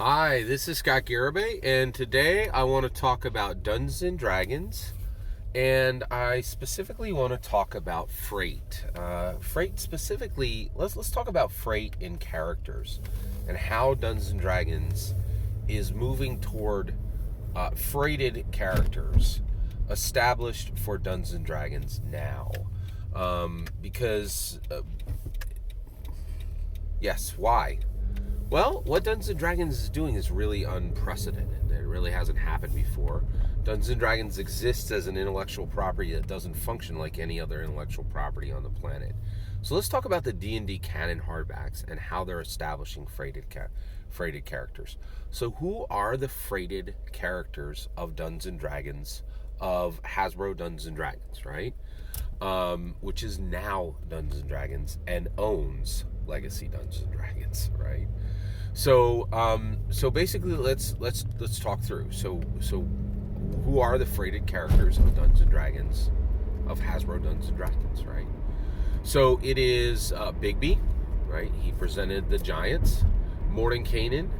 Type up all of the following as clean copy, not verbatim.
Hi, this is Scott Garibay, and today I want to talk about Dungeons and Dragons, and I specifically want to talk about freight. Freight specifically, let's talk about freight in characters, and how Dungeons and Dragons is moving toward freighted characters established for Dungeons and Dragons now. Yes, why? Well, what Dungeons & Dragons is doing is really unprecedented. It really hasn't happened before. Dungeons & Dragons exists as an intellectual property that doesn't function like any other intellectual property on the planet. So let's talk about the D&D canon hardbacks and how they're establishing freighted characters. So who are the freighted characters of Dungeons & Dragons, of Hasbro Dungeons & Dragons, right? Which is now Dungeons & Dragons and owns Legacy Dungeons & Dragons, right? So basically, let's talk through. So who are the freighted characters of Dungeons and Dragons, of Hasbro Dungeons and Dragons, right? So it is Bigby, right? He presented the giants. Mordenkanien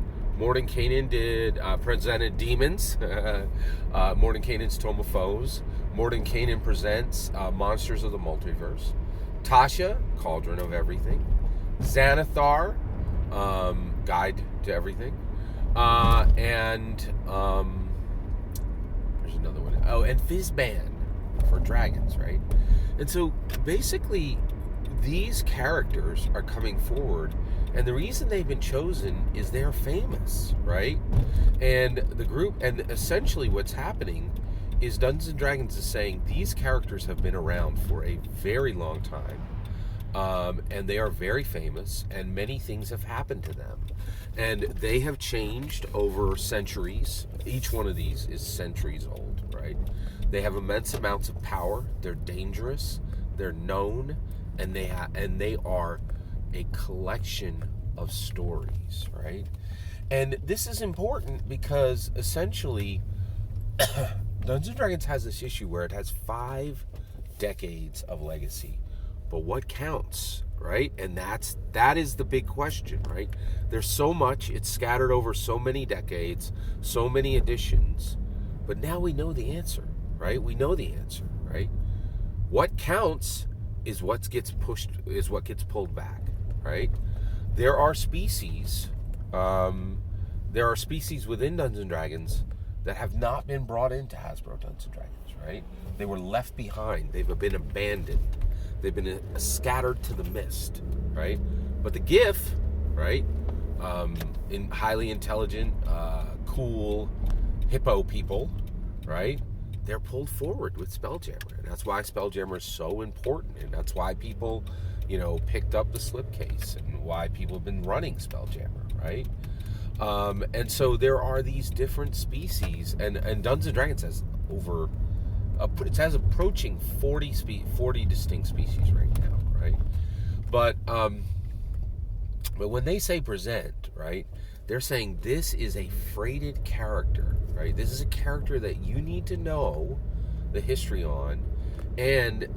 presented demons. Mordenkanien's Tome of Foes. Mordenkanien presents Monsters of the Multiverse. Tasha, Cauldron of Everything. Xanathar, Guide to Everything. And there's another one. Oh, and Fizban for dragons, right? And so basically, these characters are coming forward, and the reason they've been chosen is they're famous, right? And the group, and essentially what's happening is Dungeons and Dragons is saying these characters have been around for a very long time. And they are very famous, and many things have happened to them. And they have changed over centuries. Each one of these is centuries old, right? They have immense amounts of power. They're dangerous. They're known. And they are a collection of stories, right? And this is important because essentially Dungeons & Dragons has this issue where it has 5 decades of legacy. But what counts, right? And that is the big question, right? There's so much, it's scattered over so many decades, so many editions, but now we know the answer, right? We know the answer, right? What counts is what gets pushed, is what gets pulled back, right? There are species within Dungeons & Dragons that have not been brought into Hasbro Dungeons & Dragons, right? They were left behind. They've been abandoned. They've been scattered to the mist, right? But the GIF, right, in highly intelligent, cool, hippo people, right, they're pulled forward with Spelljammer. And that's why Spelljammer is so important. And that's why people, picked up the slipcase, and why people have been running Spelljammer, right? And so there are these different species, and Dungeons & Dragons has approaching 40 distinct species right now, right? But when they say present, right, they're saying this is a freighted character, right? This is a character that you need to know the history on, and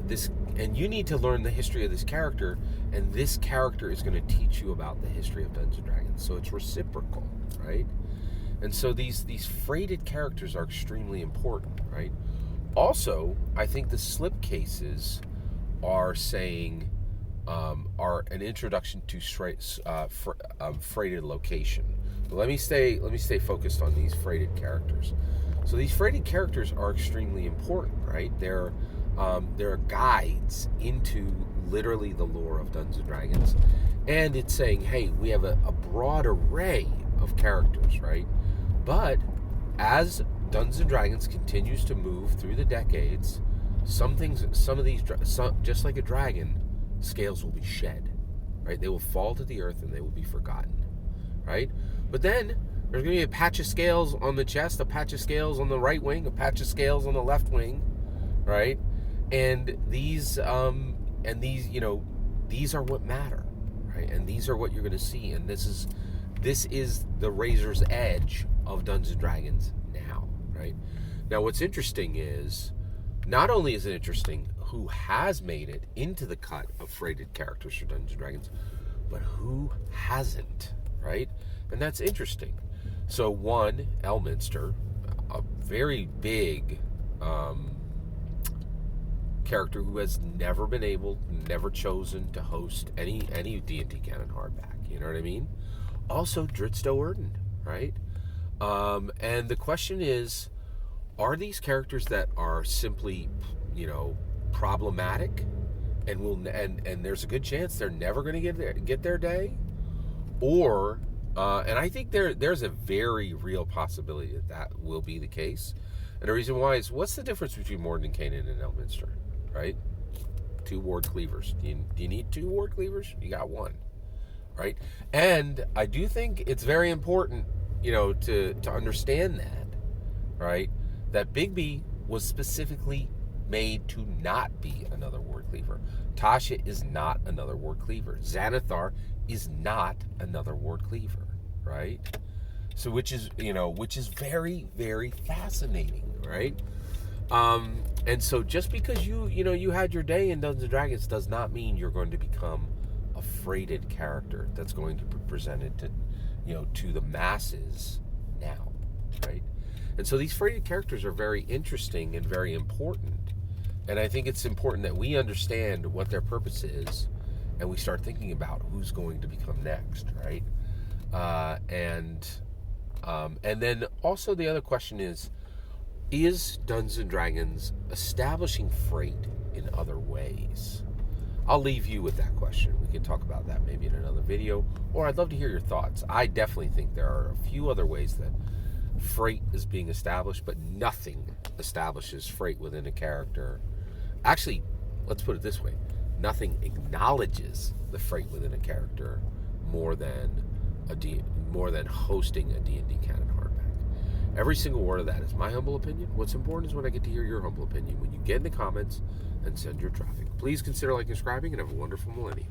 you need to learn the history of this character, and this character is going to teach you about the history of Dungeons & Dragons. So it's reciprocal, right? And so these freighted characters are extremely important, right? Also, I think the slipcases are saying are an introduction to freighted location. But let me stay focused on these freighted characters. So these freighted characters are extremely important, right? They're guides into literally the lore of Dungeons & Dragons, and it's saying, hey, we have a broad array of characters, right? But as Dungeons & Dragons continues to move through the decades, some of these, just like a dragon, scales will be shed, right? They will fall to the earth and they will be forgotten, right? But then there's going to be a patch of scales on the chest, a patch of scales on the right wing, a patch of scales on the left wing, right? And these are what matter, right? And these are what you're going to see, and this is the razor's edge of Dungeons & Dragons now, right? Now, what's interesting is, not only is it interesting who has made it into the cut of freighted characters for Dungeons & Dragons, but who hasn't, right? And that's interesting. So one, Elminster, a very big character who has never chosen to host any D&D canon hardback. You know what I mean? Also, Dritsto Erden, right? And the question is, are these characters that are simply, problematic, and there's a good chance they're never going to get their day, or and I think there's a very real possibility that will be the case. And the reason why is, what's the difference between Mordenkanien and Elminster, right? 2 ward cleavers. Do you need 2 ward cleavers? You got 1, right? And I do think it's very important, to understand that, right? That Bigby was specifically made to not be another ward cleaver. Tasha is not another ward cleaver. Xanathar is not another ward cleaver, right? So which is very, very fascinating, right? And so just because you had your day in Dungeons and Dragons does not mean you're going to become a freighted character that's going to be presented to the masses now, right? And so these freighted characters are very interesting and very important. And I think it's important that we understand what their purpose is, and we start thinking about who's going to become next, right? And then also the other question is Dungeons and Dragons establishing freight in other ways? I'll leave you with that question. We can talk about that maybe in another video, or I'd love to hear your thoughts. I definitely think there are a few other ways that freight is being established, but nothing establishes freight within a character. Actually, let's put it this way. Nothing acknowledges the freight within a character more than hosting a D&D canon hardback. Every single word of that is my humble opinion. What's important is when I get to hear your humble opinion when you get in the comments and send your traffic. Please consider liking and subscribing, and have a wonderful millennium.